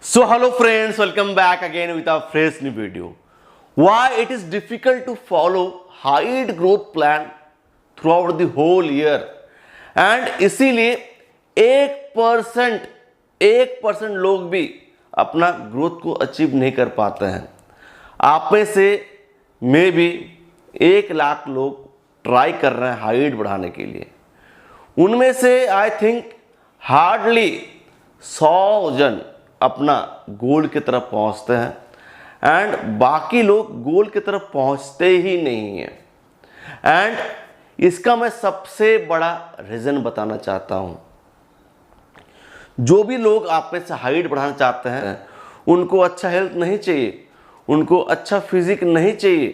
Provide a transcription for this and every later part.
So hello friends, welcome back again with our fresh new video. Why it is difficult to follow height growth plan throughout the whole year and इसीलिए 1% लोग भी अपना growth को achieve नहीं कर पाते हैं। आप में से मे भी 1 लाख लोग ट्राई कर रहे हैं हाइट बढ़ाने के लिए। उनमें से आई थिंक हार्डली 100 जन अपना गोल की तरफ पहुंचते हैं एंड बाकी लोग गोल की तरफ पहुंचते ही नहीं हैं। एंड इसका मैं सबसे बड़ा रीज़न बताना चाहता हूं। जो भी लोग आप में से हाइट बढ़ाना चाहते हैं उनको अच्छा हेल्थ नहीं चाहिए, उनको अच्छा फिजिक नहीं चाहिए,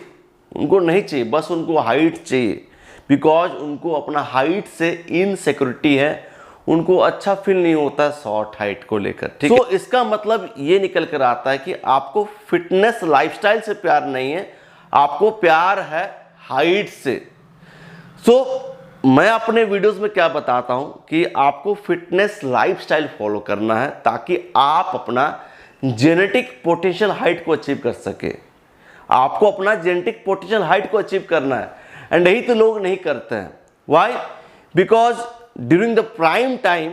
उनको नहीं चाहिए, बस उनको हाइट चाहिए। बिकॉज उनको अपना हाइट से इनसिक्योरिटी है, उनको अच्छा फील नहीं होता शॉर्ट हाइट को लेकर। ठीक है, तो इसका मतलब ये निकल कर आता है कि आपको फिटनेस लाइफस्टाइल से प्यार नहीं है, आपको प्यार है हाइट से। मैं अपने वीडियोस में क्या बताता हूं कि आपको फिटनेस लाइफस्टाइल फॉलो करना है ताकि आप अपना जेनेटिक पोटेंशियल हाइट को अचीव कर सके। आपको अपना जेनेटिक पोटेंशियल हाइट को अचीव करना है एंड यही तो लोग नहीं करते हैं। Why? Because during the prime time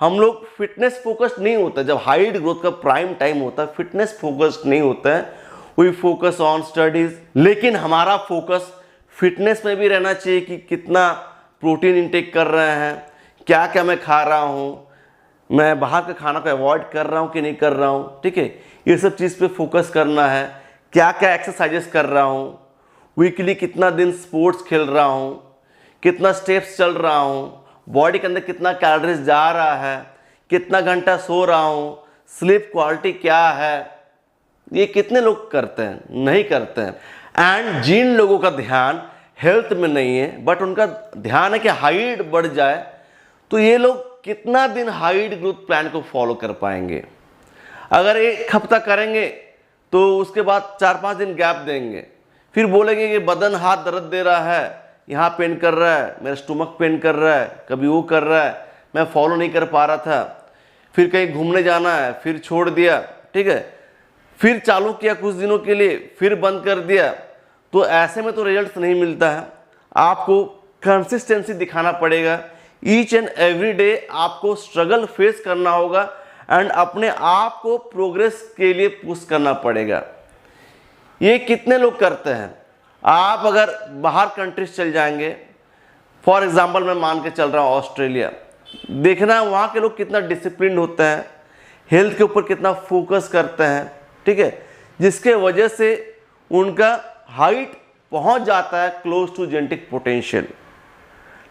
हम लोग फिटनेस फोकस्ड नहीं होता। जब हाइट ग्रोथ का प्राइम टाइम होता है फिटनेस फोकस्ड नहीं होता है, वी फोकस ऑन स्टडीज। लेकिन हमारा फोकस फिटनेस में भी रहना चाहिए कि कितना प्रोटीन इंटेक कर रहे हैं, क्या क्या मैं खा रहा हूँ, मैं बाहर का खाना को अवॉइड कर रहा हूँ कि नहीं कर रहा हूँ। ठीक है, ये सब चीज़ पे फोकस करना है। क्या क्या एक्सरसाइजेस कर रहा हूँ, वीकली कितना दिन स्पोर्ट्स खेल रहा हूँ, कितना स्टेप्स चल रहा हूँ, बॉडी के अंदर कितना कैलोरीज जा रहा है, कितना घंटा सो रहा हूँ, स्लीप क्वालिटी क्या है। ये कितने लोग करते हैं? नहीं करते हैं। एंड जिन लोगों का ध्यान हेल्थ में नहीं है बट उनका ध्यान है कि हाइट बढ़ जाए, तो ये लोग कितना दिन हाइट ग्रोथ प्लान को फॉलो कर पाएंगे? अगर 1 हफ्ता करेंगे तो उसके बाद 4-5 दिन गैप देंगे, फिर बोलेंगे कि बदन हाथ दर्द दे रहा है, यहाँ पेन कर रहा है, मेरा स्टमक पेन कर रहा है, कभी वो कर रहा है, मैं फॉलो नहीं कर पा रहा था। फिर कहीं घूमने जाना है, फिर छोड़ दिया। ठीक है, फिर चालू किया कुछ दिनों के लिए, फिर बंद कर दिया। तो ऐसे में तो रिजल्ट नहीं मिलता है। आपको कंसिस्टेंसी दिखाना पड़ेगा। ईच एंड एवरी डे आपको स्ट्रगल फेस करना होगा एंड अपने आप को प्रोग्रेस के लिए पुश करना पड़ेगा। ये कितने लोग करते हैं? आप अगर बाहर कंट्रीज चल जाएंगे, फॉर एग्जांपल मैं मान के चल रहा हूँ ऑस्ट्रेलिया, देखना वहाँ के लोग कितना डिसिप्लिन होते हैं, हेल्थ के ऊपर कितना फोकस करते हैं। ठीक है, जिसके वजह से उनका हाइट पहुँच जाता है क्लोज टू जेनेटिक पोटेंशियल।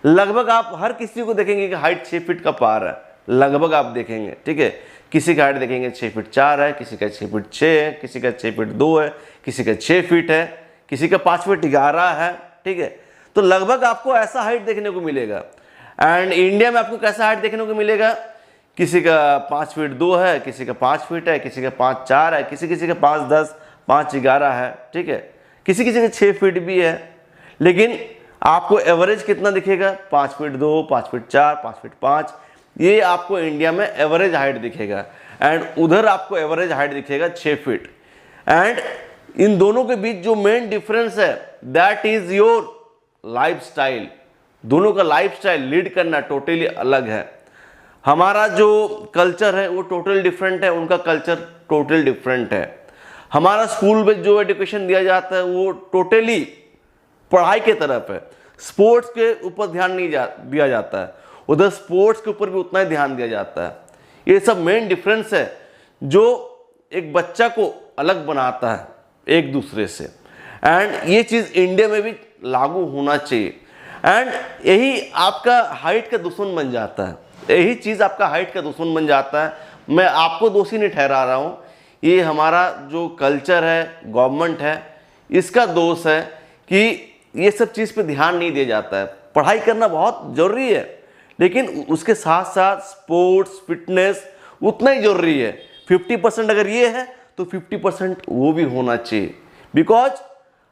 लगभग आप हर किसी को देखेंगे कि हाइट 6 फीट का पार है, लगभग आप देखेंगे। ठीक है, किसी का हाइट देखेंगे 6 फीट 4 है, किसी का 6 फीट 6 है, किसी का 6 फीट 2 है, किसी का 6 फीट है, किसी का 5 फीट 11 है। ठीक है, तो लगभग आपको ऐसा हाइट देखने को मिलेगा। एंड इंडिया में आपको कैसा हाइट देखने को मिलेगा? किसी का 5 फीट 2 है, किसी का 5 फीट है, किसी का 5 4 है, किसी का 5 10, 5 11 है। ठीक है, किसी का 6 फीट भी है। लेकिन आपको एवरेज कितना दिखेगा? 5 फीट 2, 5 फीट 4, 5 फीट 5। ये आपको इंडिया में एवरेज हाइट दिखेगा एंड उधर आपको एवरेज हाइट दिखेगा 6 फीट। एंड इन दोनों के बीच जो मेन डिफरेंस है दैट इज योर लाइफस्टाइल। दोनों का लाइफस्टाइल लीड करना टोटली अलग है। हमारा जो कल्चर है वो टोटल डिफरेंट है, उनका कल्चर टोटल डिफरेंट है। हमारा स्कूल में जो एजुकेशन दिया जाता है वो टोटली पढ़ाई के तरफ है, स्पोर्ट्स के ऊपर ध्यान नहीं दिया जाता है। उधर स्पोर्ट्स के ऊपर भी उतना ही ध्यान दिया जाता है। ये सब मेन डिफरेंस है जो एक बच्चा को अलग बनाता है एक दूसरे से। एंड ये चीज़ इंडिया में भी लागू होना चाहिए। एंड यही आपका हाइट का दुश्मन बन जाता है, यही चीज़ आपका हाइट का दुश्मन बन जाता है। मैं आपको दोषी नहीं ठहरा रहा हूँ, ये हमारा जो कल्चर है, गवर्नमेंट है, इसका दोष है कि ये सब चीज़ पे ध्यान नहीं दिया जाता है। पढ़ाई करना बहुत ज़रूरी है लेकिन उसके साथ साथ स्पोर्ट्स फिटनेस उतना ही ज़रूरी है। 50% अगर ये है तो 50% वो भी होना चाहिए। बिकॉज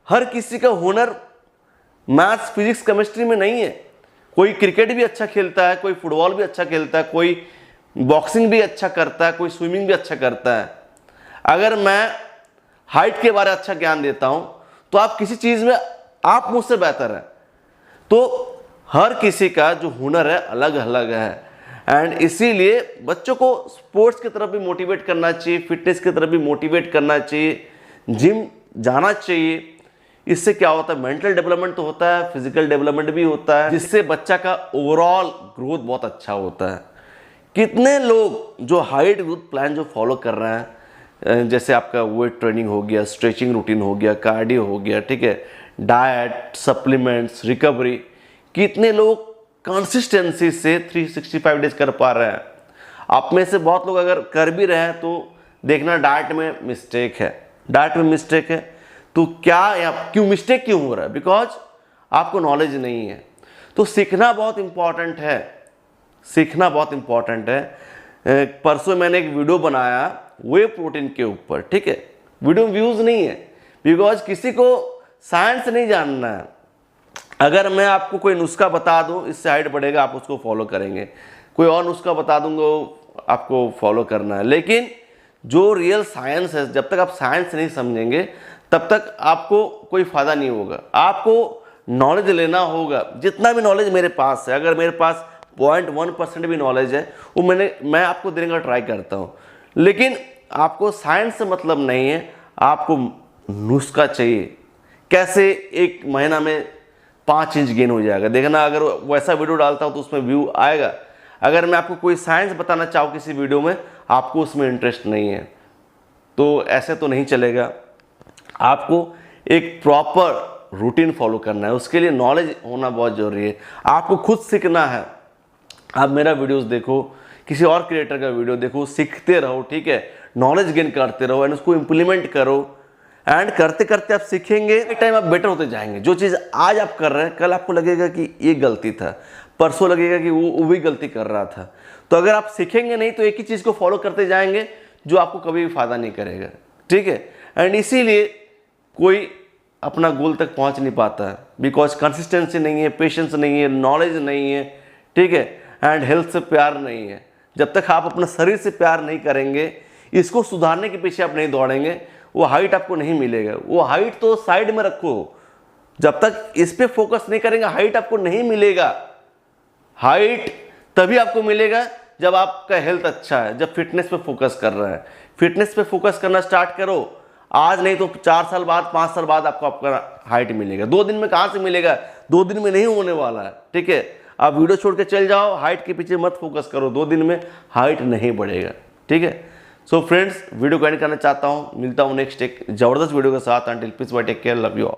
हर किसी का हुनर मैथ्स फिजिक्स केमिस्ट्री में नहीं है। कोई क्रिकेट भी अच्छा खेलता है, कोई फुटबॉल भी अच्छा खेलता है, कोई बॉक्सिंग भी अच्छा करता है, कोई स्विमिंग भी अच्छा करता है। अगर मैं हाइट के बारे में अच्छा ज्ञान देता हूं तो आप किसी चीज में आप मुझसे बेहतर है। तो हर किसी का जो हुनर है अलग अलग है, एंड इसीलिए बच्चों को स्पोर्ट्स की तरफ भी मोटिवेट करना चाहिए, फिटनेस की तरफ भी मोटिवेट करना चाहिए, जिम जाना चाहिए। इससे क्या होता है, मेंटल डेवलपमेंट तो होता है, फिजिकल डेवलपमेंट भी होता है, जिससे बच्चा का ओवरऑल ग्रोथ बहुत अच्छा होता है। कितने लोग जो हाइट ग्रोथ प्लान जो फॉलो कर रहे हैं, जैसे आपका वेट ट्रेनिंग हो गया, स्ट्रेचिंग रूटीन हो गया, कार्डियो हो गया, ठीक है, डाइट, सप्लीमेंट्स, रिकवरी, कितने लोग कंसिस्टेंसी से 365 डेज कर पा रहे हैं। आप में से बहुत लोग अगर कर भी रहे हैं तो देखना डाइट में मिस्टेक है, डाइट में मिस्टेक है। तो क्या या क्यों मिस्टेक क्यों हो रहा है? बिकॉज आपको नॉलेज नहीं है। तो सीखना बहुत इंपॉर्टेंट है, सीखना बहुत इंपॉर्टेंट है। परसों मैंने एक वीडियो बनाया वे प्रोटीन के ऊपर, ठीक है, वीडियो व्यूज नहीं है बिकॉज किसी को साइंस नहीं जानना है। अगर मैं आपको कोई नुस्खा बता दूं इससे हाइट बढ़ेगा, आप उसको फॉलो करेंगे, कोई और नुस्खा बता दूंगा आपको फॉलो करना है। लेकिन जो रियल साइंस है, जब तक आप साइंस नहीं समझेंगे तब तक आपको कोई फायदा नहीं होगा। आपको नॉलेज लेना होगा। जितना भी नॉलेज मेरे पास है, अगर मेरे पास 0.1% भी नॉलेज है वो मैं आपको देने का ट्राई करता हूँ। लेकिन आपको साइंस से मतलब नहीं है, आपको नुस्खा चाहिए। कैसे एक महीना में 5 इंच गेन हो जाएगा, देखना। अगर वैसा वीडियो डालता हूँ तो उसमें व्यू आएगा। अगर मैं आपको कोई साइंस बताना चाहूँ किसी वीडियो में, आपको उसमें इंटरेस्ट नहीं है, तो ऐसे तो नहीं चलेगा। आपको एक प्रॉपर रूटीन फॉलो करना है, उसके लिए नॉलेज होना बहुत जरूरी है। आपको खुद सीखना है। आप मेरा वीडियोस देखो, किसी और क्रिएटर का वीडियो देखो, सीखते रहो, ठीक है, नॉलेज गेन करते रहो एंड उसको इम्प्लीमेंट करो। एंड करते करते आप सीखेंगे, एक टाइम आप बेटर होते जाएंगे। जो चीज़ आज आप कर रहे हैं, कल आपको लगेगा कि ये गलती था, परसों लगेगा कि वो भी गलती कर रहा था। तो अगर आप सीखेंगे नहीं तो एक ही चीज़ को फॉलो करते जाएंगे जो आपको कभी भी फायदा नहीं करेगा, ठीक है। एंड इसीलिए कोई अपना गोल तक पहुंच नहीं पाता है, बिकॉज कंसिस्टेंसी नहीं है, पेशेंस नहीं है, नॉलेज नहीं है, ठीक है, एंड हेल्थ से प्यार नहीं है। जब तक आप अपने शरीर से प्यार नहीं करेंगे, इसको सुधारने के पीछे आप नहीं दौड़ेंगे, वो हाइट आपको नहीं मिलेगा। वो हाइट तो साइड में रखो, जब तक इस पे फोकस नहीं करेंगे हाइट आपको नहीं मिलेगा। हाइट तभी आपको मिलेगा जब आपका हेल्थ अच्छा है, जब फिटनेस पे फोकस कर रहा है। फिटनेस पे फोकस करना स्टार्ट करो, आज नहीं तो 4 साल बाद, 5 साल बाद आपको आपका हाइट मिलेगा। 2 दिन में कहाँ से मिलेगा? 2 दिन में नहीं होने वाला है, ठीक है। आप वीडियो छोड़ के चल जाओ, हाइट के पीछे मत फोकस करो, 2 दिन में हाइट नहीं बढ़ेगा, ठीक है। सो फ्रेंड्स, वीडियो को एंड करना चाहता हूँ। मिलता हूँ नेक्स्ट एक जबरदस्त वीडियो के साथ। Until peace bye, take care, love you all.